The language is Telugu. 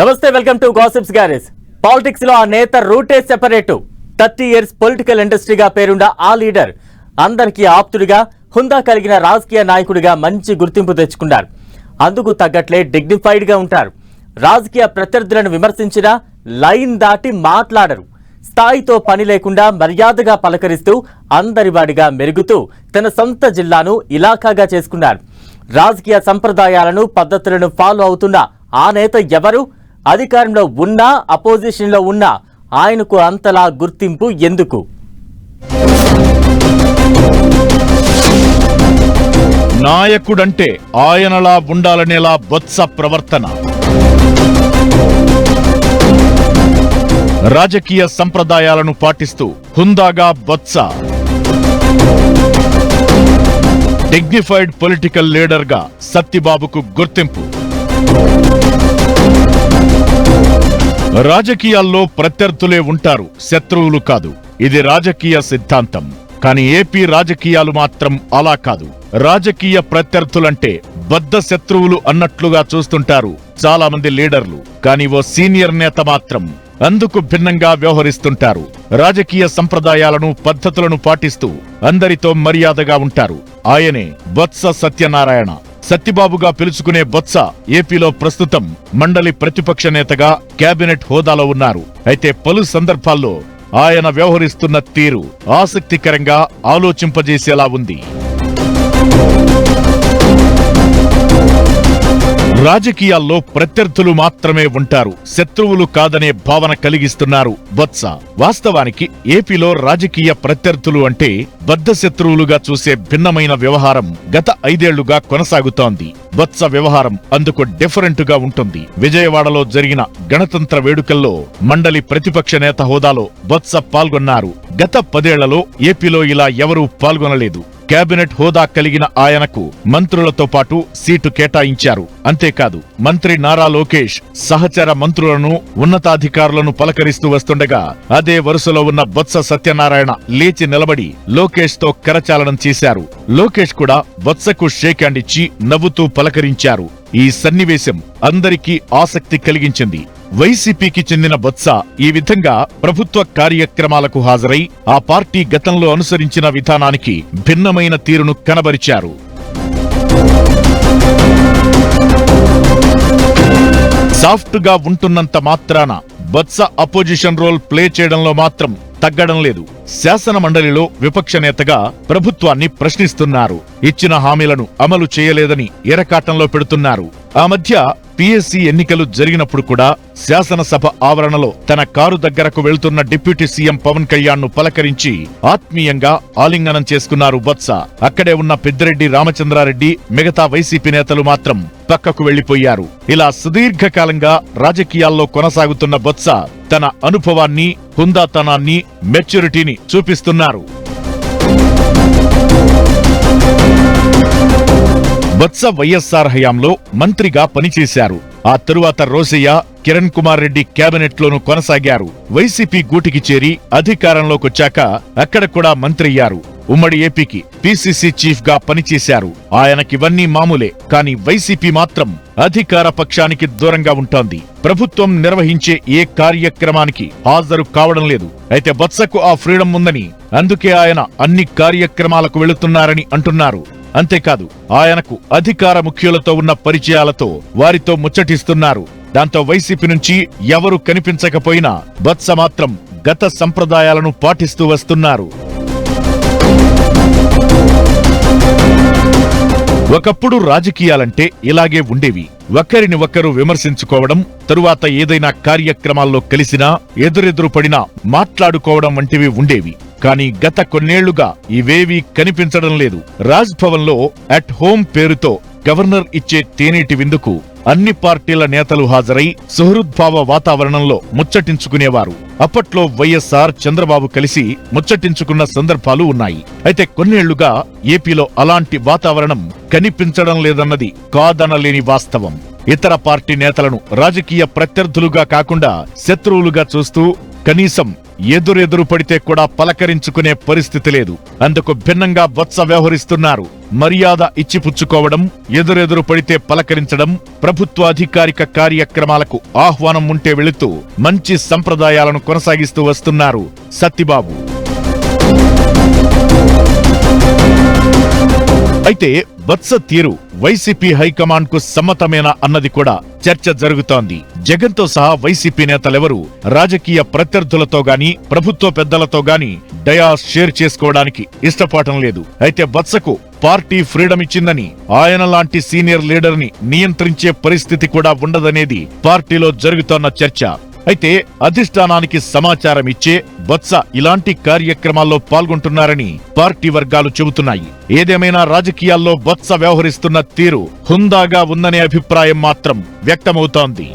నమస్తే, welcome to gossips garage. Politics లో ఆ నేత రూటే సెపరేట్. 30 years పొలిటికల్ ఇండస్ట్రీగా పేరున్న ఆ లీడర్ అందరికీ ఆప్తుడిగా, హుందా కలిగిన రాజకీయ నాయకుడిగా మంచి గుర్తింపు తెచ్చుకున్నారు. అందుకు తగ్గట్లే డిగ్నిఫైడ్ గా ఉంటారు. రాజకీయ ప్రత్యర్థులను విమర్శించినా లైన్ దాటి మాట్లాడరు. స్థాయితో పని లేకుండా మర్యాదగా పలకరిస్తూ అందరివాడిగా మెరుగుతూ తన సొంత జిల్లాను ఇలాకాగా చేసుకున్నారు. రాజకీయ సంప్రదాయాలను, పద్ధతులను ఫాలో అవుతున్న ఆ నేత ఎవరు? అధికారంలో ఉన్నా, అపోజిషన్లో ఉన్నా ఆయనకు అంతలా గుర్తింపు ఎందుకు? నాయకుడంటే ఆయనలా ఉండాలనేలా బొత్స ప్రవర్తన. రాజకీయ సంప్రదాయాలను పాటిస్తూ హుందాగా బొత్స. డిగ్నిఫైడ్ పొలిటికల్ లీడర్గా సత్తిబాబుకు గుర్తింపు. రాజకీయాల్లో ప్రత్యర్థులే ఉంటారు, శత్రువులు కాదు. ఇది రాజకీయ సిద్ధాంతం. కానీ ఏపీ రాజకీయాలు మాత్రం అలా కాదు. రాజకీయ ప్రత్యర్థులంటే బద్ధ శత్రువులు అన్నట్లుగా చూస్తుంటారు చాలా మంది లీడర్లు. కానీ ఓ సీనియర్ నేత మాత్రం అందుకు భిన్నంగా వ్యవహరిస్తుంటారు. రాజకీయ సంప్రదాయాలను, పద్ధతులను పాటిస్తూ అందరితో మర్యాదగా ఉంటారు. ఆయనే బొత్స సత్యనారాయణ. సత్తిబాబుగా పిలుచుకునే బొత్స ఏపీలో ప్రస్తుతం మండలి ప్రతిపక్ష నేతగా కేబినెట్ హోదాలో ఉన్నారు. అయితే పలు సందర్భాల్లో ఆయన వ్యవహరిస్తున్న తీరు ఆసక్తికరంగా, ఆలోచింపజేసేలా ఉంది. రాజకీయాల్లో ప్రత్యర్థులు మాత్రమే ఉంటారు, శత్రువులు కాదనే భావన కలిగిస్తున్నారు బొత్స. వాస్తవానికి ఏపీలో రాజకీయ ప్రత్యర్థులు అంటే బద్ధ శత్రువులుగా చూసే భిన్నమైన వ్యవహారం గత 5 ఏళ్లుగా కొనసాగుతోంది. బొత్స వ్యవహారం అందుకు డిఫరెంట్ గా ఉంటుంది. విజయవాడలో జరిగిన గణతంత్ర వేడుకల్లో మండలి ప్రతిపక్ష నేత హోదాలో బొత్స పాల్గొన్నారు. గత 10 ఏళ్లలో ఏపీలో ఇలా ఎవరూ పాల్గొనలేదు. కేబినెట్ హోదా కలిగిన ఆయనకు మంత్రులతో పాటు సీటు కేటాయించారు. అంతేకాదు, మంత్రి నారా లోకేష్ సహచర మంత్రులను, ఉన్నతాధికారులను పలకరిస్తూ వస్తుండగా అదే వరుసలో ఉన్న బొత్స సత్యనారాయణ లేచి నిలబడి లోకేష్ తో కరచాలనం చేశారు. లోకేష్ కూడా బొత్సకు షేక్ హ్యాండ్ ఇచ్చి నవ్వుతూ పలకరించారు. ఈ సన్నివేశం అందరికీ ఆసక్తి కలిగించింది. వైసీపీకి చెందిన బొత్స ఈ విధంగా ప్రభుత్వ కార్యక్రమాలకు హాజరై ఆ పార్టీ గతంలో అనుసరించిన విధానానికి భిన్నమైన తీరును కనబరిచారు. సాఫ్ట్ గా ఉంటున్నంత మాత్రాన బొత్స అపోజిషన్ రోల్ ప్లే చేయడంలో మాత్రం తగ్గడం లేదు. శాసన మండలిలో విపక్ష నేతగా ప్రభుత్వాన్ని ప్రశ్నిస్తున్నారు. ఇచ్చిన హామీలను అమలు చేయలేదని ఎరకాటంలో పెడుతున్నారు. ఆ మధ్య పిఎస్సి ఎన్నికలు జరిగినప్పుడు కూడా శాసనసభ ఆవరణలో తన కారు దగ్గరకు వెళ్తున్న డిప్యూటీ సీఎం పవన్ కళ్యాణ్ ను పలకరించి ఆత్మీయంగా ఆలింగనం చేసుకున్నారు బొత్స. అక్కడే ఉన్న పెద్దిరెడ్డి రామచంద్రారెడ్డి, మిగతా వైసీపీ నేతలు మాత్రం పక్కకు వెళ్లిపోయారు. ఇలా సుదీర్ఘకాలంగా రాజకీయాల్లో కొనసాగుతున్న బొత్స తన అనుభవాన్ని, హుందాతనాన్ని, మెచ్యూరిటీని చూపిస్తున్నారు. బొత్స వైఎస్ఆర్ హయాంలో మంత్రిగా పనిచేశారు. ఆ తరువాత రోసయ్య, కిరణ్ కుమార్ రెడ్డి కేబినెట్లోనూ కొనసాగారు. వైసీపీ గూటికి చేరి అధికారంలోకొచ్చాక అక్కడ కూడా మంత్రి అయ్యారు. ఉమ్మడి ఏపీకి పిసిసి చీఫ్ గా పనిచేశారు. ఆయనకివన్నీ మామూలే. కానీ వైసీపీ మాత్రం అధికార పక్షానికి దూరంగా ఉంటోంది. ప్రభుత్వం నిర్వహించే ఏ కార్యక్రమానికి హాజరు కావడం లేదు. అయితే బొత్సకు ఆ ఫ్రీడమ్ ఉందని, అందుకే ఆయన అన్ని కార్యక్రమాలకు వెళుతున్నారని అంటున్నారు. అంతేకాదు, ఆయనకు అధికార ముఖ్యులతో ఉన్న పరిచయాలతో వారితో ముచ్చటిస్తున్నారు. దాంతో వైసీపీ నుంచి ఎవరు కనిపించకపోయినా బొత్స మాత్రం గత సంప్రదాయాలను పాటిస్తూ వస్తున్నారు. ఒకప్పుడు రాజకీయాలంటే ఇలాగే ఉండేవి. ఒకరిని ఒకరు విమర్శించుకోవడం, తరువాత ఏదైనా కార్యక్రమాల్లో కలిసినా, ఎదురెదురు పడినా మాట్లాడుకోవడం వంటివి ఉండేవి. కానీ గత కొన్నేళ్లుగా ఇవేవీ కనిపించడం లేదు. రాజ్ భవన్ లో అట్ హోమ్ పేరుతో గవర్నర్ ఇచ్చే తేనీటి విందుకు అన్ని పార్టీల నేతలు హాజరై సుహృద్భావ వాతావరణంలో ముచ్చటించుకునేవారు. అప్పట్లో వైఎస్ఆర్, చంద్రబాబు కలిసి ముచ్చటించుకున్న సందర్భాలు ఉన్నాయి. అయితే కొన్నేళ్లుగా ఏపీలో అలాంటి వాతావరణం కనిపించడం లేదన్నది కాదనలేని వాస్తవం. ఇతర పార్టీ నేతలను రాజకీయ ప్రత్యర్థులుగా కాకుండా శత్రువులుగా చూస్తూ కనీసం ఎదురెదురు పడితే కూడా పలకరించుకునే పరిస్థితి లేదు. అందుకు భిన్నంగా బొత్స వ్యవహరిస్తున్నారు. మర్యాద ఇచ్చిపుచ్చుకోవడం, ఎదురెదురు పడితే పలకరించడం, ప్రభుత్వ అధికారిక కార్యక్రమాలకు ఆహ్వానం ఉంటే వెళుతూ మంచి సంప్రదాయాలను కొనసాగిస్తూ వస్తున్నారు సత్తిబాబు. అయితే బొత్స తీరు వైసీపీ హైకమాండ్ కు సమ్మతమేనా అన్నది కూడా చర్చ జరుగుతోంది. జగన్ తో సహా వైసీపీ నేతలెవరూ రాజకీయ ప్రత్యర్థులతో గాని ప్రభుత్వ పెద్దలతో గాని డయాస్ షేర్ చేసుకోవడానికి ఇష్టపడటం లేదు. అయితే బొత్సకు పార్టీ ఫ్రీడమ్ ఇచ్చిందని, ఆయన లాంటి సీనియర్ లీడర్ ని నియంత్రించే పరిస్థితి కూడా ఉండదనేది పార్టీలో జరుగుతోన్న చర్చ. అయితే అధిష్టానానికి సమాచారం ఇచ్చే బొత్స ఇలాంటి కార్యక్రమాల్లో పాల్గొంటున్నారని పార్టీ వర్గాలు చెబుతున్నాయి. ఏదేమైనా రాజకీయాల్లో బొత్స వ్యవహరిస్తున్న తీరు హుందాగా ఉందనే అభిప్రాయం మాత్రం వ్యక్తమవుతోంది.